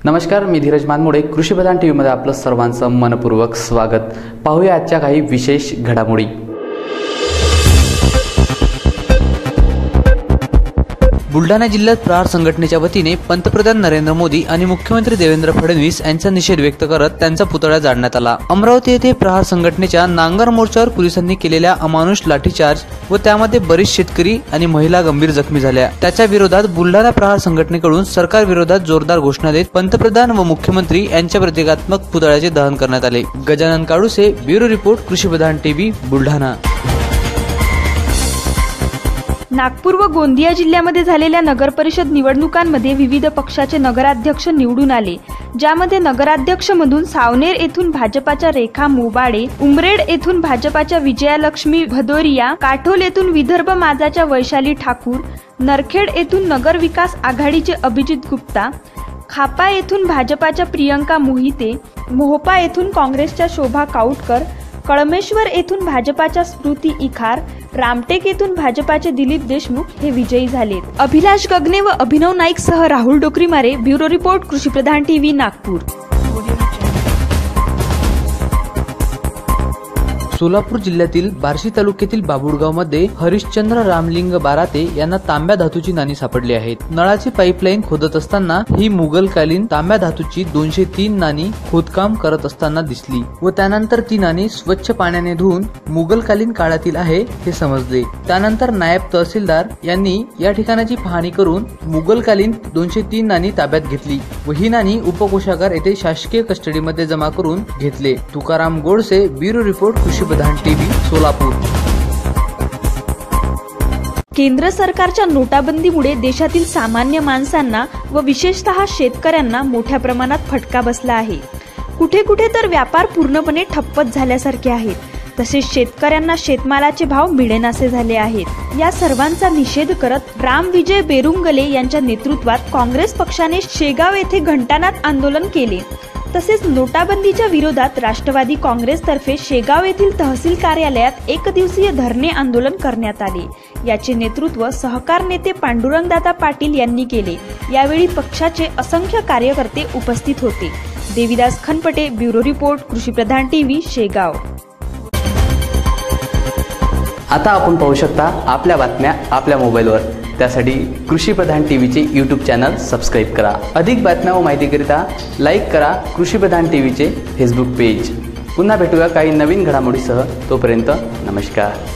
नमस्कार, मी धीरज मानमोडे. कृषी प्रधान टीव्ही मध्ये आपलं सर्वांचं मनपूर्वक स्वागत. पाहूया आजच्या काही विशेष घडामोडी. बुलढाणा जिल्ह्यात प्रहार संघटनेच्या वतीने पंतप्रधान नरेंद्र मोदी आणि मुख्यमंत्री देवेंद्र फडणवीस यांचा निषेध व्यक्त करत त्यांचा पुतळा जाळण्यात आला. अमरावती येथे प्रहार संघटनेच्या नांगर मोर्चावर पोलिसांनी केलेल्या अमानुष लाठीचार्ज व त्यामध्ये बरीच शेतकरी आणि महिला गंभीर जखमी झाल्या. त्याच्या विरोधात बुलढाणा प्रहार संघटनेकडून सरकार विरोधात जोरदार घोषणा देत पंतप्रधान व मुख्यमंत्री यांच्या प्रतिकात्मक पुतळ्याचे दहन करण्यात आले. गजानन काळुसे, ब्युरो रिपोर्ट, कृषी प्रधान टीव्ही, बुलढाणा. नागपूर व गोंदिया जिल्ह्यामध्ये झालेल्या नगरपरिषद निवडणुकांमध्ये विविध पक्षाचे नगराध्यक्ष निवडून आले, ज्यामध्ये नगराध्यक्ष मधून सावनेर येथून भाजपाच्या रेखा मोबाडे, उमरेड येथून भाजपाच्या विजयालक्ष्मी भदौरिया, काठोल येथून विदर्भ माझाच्या वैशाली ठाकूर, नरखेड येथून नगर विकास आघाडीचे अभिजित गुप्ता, खापा येथून भाजपाच्या प्रियंका मोहिते, मोहोपा येथून काँग्रेसच्या शोभा काऊटकर, कळमेश्वर येथून भाजपाच्या स्मृती इखार, रामटेक येथून भाजपाचे दिलीप देशमुख हे विजयी झालेत. अभिलाष गगने व अभिनव नाईक सह राहुल डोकरीमारे, ब्युरो रिपोर्ट, कृषी प्रधान टीव्ही, नागपूर. सोलापूर जिल्ह्यातील बार्शी तालुक्यातील बाबुळगावमध्ये हरिश्चंद्र रामलिंग बाराते यांना तांब्या धातूची नाणी सापडली आहेत. नळाची पाईपलाईन खोदत असताना ही मुघलकालीन तांब्या धातूची 203 नाणी खोदकाम करत असताना दिसली व त्यानंतर ती नाणी स्वच्छ पाण्याने धुवून मुघलकालीन काळातील आहे हे समजले. त्यानंतर नायब तहसीलदार यांनी या ठिकाणाची पाहणी करून मुघलकालीन 203 नाणी ताब्यात घेतली व ही नाणी उपकोषागार येथे शासकीय कस्टडीमध्ये जमा करून घेतले. तुकाराम गोडसे, ब्युरो रिपोर्ट, कृषी प्रधान टीव्ही, सोलापूर. केंद्र सरकारच्या नोटाबंदीमुळे देशातील सामान्य माणसांना व विशेषतः शेतकऱ्यांना मोठ्या प्रमाणात फटका बसला आहे. कुठे कुठे तर व्यापार पूर्णपणे ठप्पच झाल्यासारखे आहेत. तसेच शेतकऱ्यांना शेतमालाचे भाव मिळेनासे झाले आहेत. या सर्वांचा निषेध करत रामविजय बेरुंगले यांच्या नेतृत्वात काँग्रेस पक्षाने शेगाव येथे घंटानाद आंदोलन केले. तसेच नोटाबंदीच्या विरोधात राष्ट्रवादी काँग्रेसतर्फे शेगाव येथील तहसील कार्यालयात एकदिवसीय धरणे आंदोलन करण्यात आले. याचे नेतृत्व सहकार नेते पांडुरंगदादा पाटील यांनी केले. यावेळी पक्षाचे असंख्य कार्यकर्ते उपस्थित होते. देविदास खनपटे, ब्युरो रिपोर्ट, कृषी प्रधान टीव्ही, शेगाव. आता आपण पाहू शकता आपल्या बातम्या आपल्या मोबाईलवर. त्यासाठी कृषी प्रधान टीव्हीचे यूट्यूब चॅनल सबस्क्राईब करा. अधिक बातम्या व माहितीकरिता लाईक करा कृषी प्रधान टीव्हीचे फेसबुक पेज. पुन्हा भेटूया काही नवीन घडामोडीसह. तोपर्यंत नमस्कार.